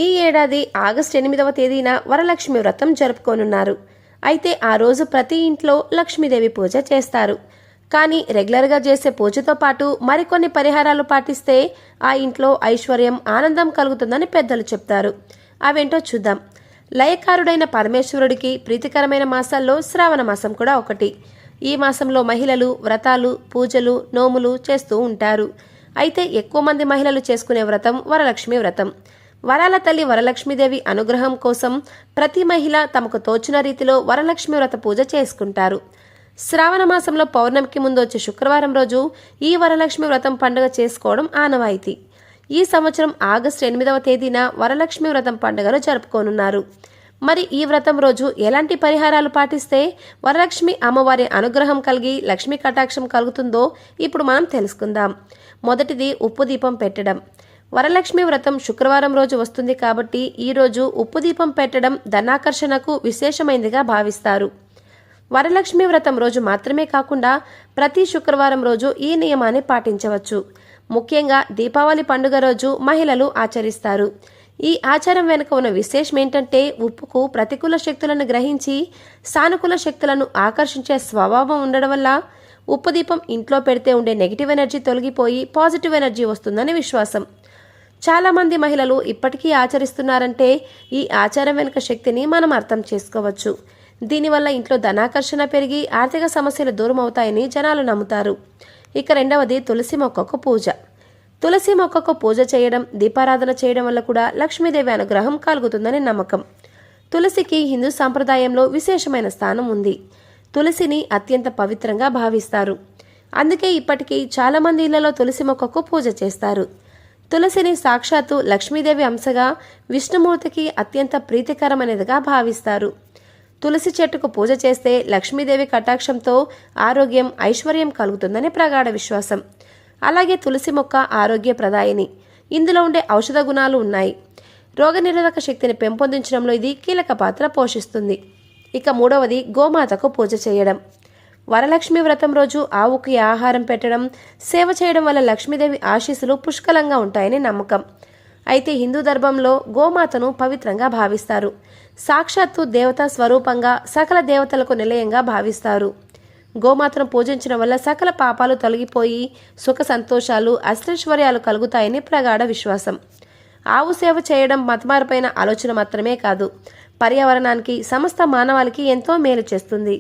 ఈ ఏడాది ఆగస్టు 8వ తేదీన వరలక్ష్మి వ్రతం జరుపుకోనున్నారు. అయితే ఆ రోజు ప్రతి ఇంట్లో లక్ష్మీదేవి పూజ చేస్తారు. కానీ రెగ్యులర్గా చేసే పూజతో పాటు మరికొన్ని పరిహారాలు పాటిస్తే ఆ ఇంట్లో ఐశ్వర్యం, ఆనందం కలుగుతుందని పెద్దలు చెప్తారు. అవేంటో చూద్దాం. లయకారుడైన పరమేశ్వరుడికి ప్రీతికరమైన మాసాల్లో శ్రావణ మాసం కూడా ఒకటి. ఈ మాసంలో మహిళలు వ్రతాలు, పూజలు, నోములు చేస్తూ ఉంటారు. అయితే ఎక్కువ మంది మహిళలు చేసుకునే వ్రతం వరలక్ష్మి వ్రతం. వరాల తల్లి వరలక్ష్మీదేవి అనుగ్రహం కోసం ప్రతి మహిళ తమకు తోచిన రీతిలో వరలక్ష్మి వ్రత పూజ చేసుకుంటారు. శ్రావణ మాసంలో పౌర్ణమికి ముందు వచ్చే శుక్రవారం రోజు ఈ వరలక్ష్మి వ్రతం పండుగ చేసుకోవడం ఆనవాయితీ. ఈ సంవత్సరం ఆగస్టు 8వ తేదీన వరలక్ష్మి వ్రతం పండుగను జరుపుకోనున్నారు. మరి ఈ వ్రతం రోజు ఎలాంటి పరిహారాలు పాటిస్తే వరలక్ష్మి అమ్మవారి అనుగ్రహం కలిగి లక్ష్మీ కటాక్షం కలుగుతుందో ఇప్పుడు మనం తెలుసుకుందాం. మొదటిది ఉప్పు దీపం పెట్టడం. వరలక్ష్మి వ్రతం శుక్రవారం రోజు వస్తుంది కాబట్టి ఈ రోజు ఉప్పు దీపం పెట్టడం ధనాకర్షణకు విశేషమైనదిగా భావిస్తారు. వరలక్ష్మి వ్రతం రోజు మాత్రమే కాకుండా ప్రతి శుక్రవారం రోజు ఈ నియమాన్ని పాటించవచ్చు. ముఖ్యంగా దీపావళి పండుగ రోజు మహిళలు ఆచరిస్తారు. ఈ ఆచారం వెనుక ఉన్న విశేషం ఏంటంటే ఉప్పుకు ప్రతికూల శక్తులను గ్రహించి సానుకూల శక్తులను ఆకర్షించే స్వభావం ఉండడం వల్ల ఉప్పు దీపం ఇంట్లో పెడితే ఉండే నెగిటివ్ ఎనర్జీ తొలగిపోయి పాజిటివ్ ఎనర్జీ వస్తుందని విశ్వాసం. చాలామంది మహిళలు ఇప్పటికీ ఆచరిస్తున్నారంటే ఈ ఆచారం వెనుక శక్తిని మనం అర్థం చేసుకోవచ్చు. దీనివల్ల ఇంట్లో ధనాకర్షణ పెరిగి ఆర్థిక సమస్యలు దూరం అవుతాయని జనాలు నమ్ముతారు. ఇక రెండవది తులసి మొక్కకు పూజ. తులసి మొక్కకు పూజ చేయడం, దీపారాధన చేయడం వల్ల కూడా లక్ష్మీదేవి అనుగ్రహం కలుగుతుందని నమ్మకం. తులసికి హిందూ సాంప్రదాయంలో విశేషమైన స్థానం ఉంది. తులసిని అత్యంత పవిత్రంగా భావిస్తారు. అందుకే ఇప్పటికీ చాలామంది ఇళ్లలో తులసి మొక్కకు పూజ చేస్తారు. తులసిని సాక్షాత్తు లక్ష్మీదేవి అంశగా విష్ణుమూర్తికి అత్యంత ప్రీతికరమైనదిగా భావిస్తారు. తులసి చెట్టుకు పూజ చేస్తే లక్ష్మీదేవి కటాక్షంతో ఆరోగ్యం, ఐశ్వర్యం కలుగుతుందని ప్రగాఢ విశ్వాసం. అలాగే తులసి మొక్క ఆరోగ్య ప్రదాయిని. ఇందులో ఉండే ఔషధ గుణాలు ఉన్నాయి. రోగనిరోధక శక్తిని పెంపొందించడంలో ఇది కీలక పాత్ర పోషిస్తుంది. ఇక మూడవది గోమాతకు పూజ చేయడం. వరలక్ష్మి వ్రతం రోజు ఆవుకి ఆహారం పెట్టడం, సేవ చేయడం వల్ల లక్ష్మీదేవి ఆశీస్సులు పుష్కలంగా ఉంటాయని నమ్మకం. అయితే హిందూ ధర్మంలో గోమాతను పవిత్రంగా భావిస్తారు. సాక్షాత్తు దేవతా స్వరూపంగా సకల దేవతలకు నిలయంగా భావిస్తారు. గోమాతను పూజించడం వల్ల సకల పాపాలు తొలగిపోయి సుఖ సంతోషాలు, అష్టైశ్వర్యాలు కలుగుతాయని ప్రగాఢ విశ్వాసం. ఆవు సేవ చేయడం మతమార్పైన ఆలోచన మాత్రమే కాదు, పర్యావరణానికి, సమస్త మానవాళికి ఎంతో మేలు చేస్తుంది.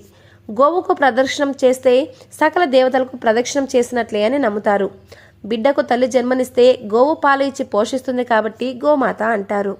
గోవుకు ప్రదక్షిణం చేస్తే సకల దేవతలకు ప్రదక్షిణం చేసినట్లే అని నమ్ముతారు. బిడ్డకు తల్లి జన్మనిస్తే గోవు పాలు ఇచ్చి పోషిస్తుంది కాబట్టి గోమాత అంటారు.